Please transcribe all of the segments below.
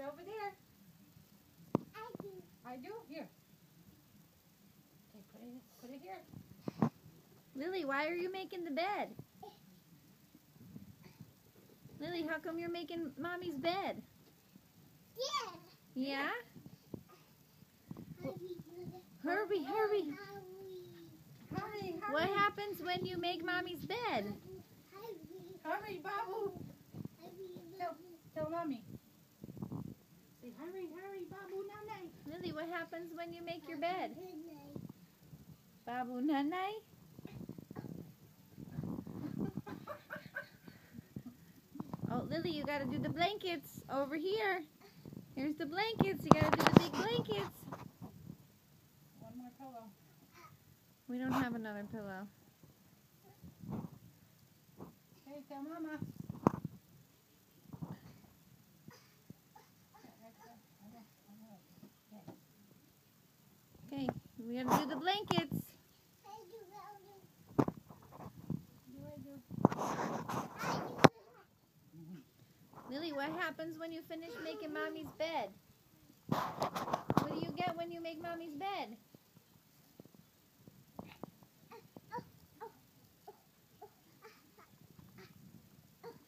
over there. I do. Here. Okay, put it here. Lily, why are you making the bed? Lily, how come you're making Mommy's bed? Yeah? Hurry, hurry. Hurry. What happens when you make Mommy's bed? Hurry, Babu. Tell Mommy. Say hurry, Babu Nanay. Lily, what happens when you make your bed? Babu Nanay? Oh, Lily, you gotta do the blankets over here. Here's the blankets. You gotta do the big blankets. One more pillow. We don't have another pillow. Hey, tell Mama. Okay, we gotta do the blankets. Lily, what happens when you finish making Mommy's bed? What do you get when you make Mommy's bed?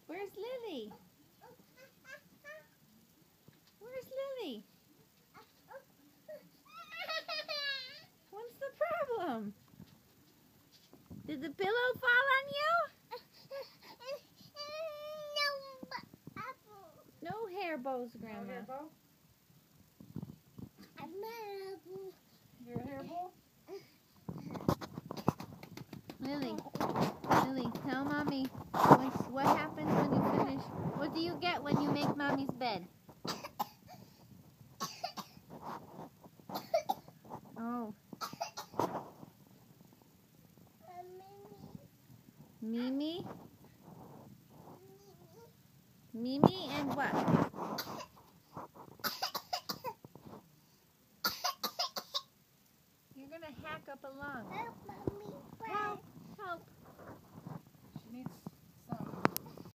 Where's Lily? Where's Lily? What's the problem? Did the pillow fall on you? No hair bows, Grandma. No hair bow? Your hair bow? Lily, tell Mommy what happens when you finish. What do you get when you make Mommy's bed? Oh. Mimi? Mimi and what? You're gonna hack up a lung.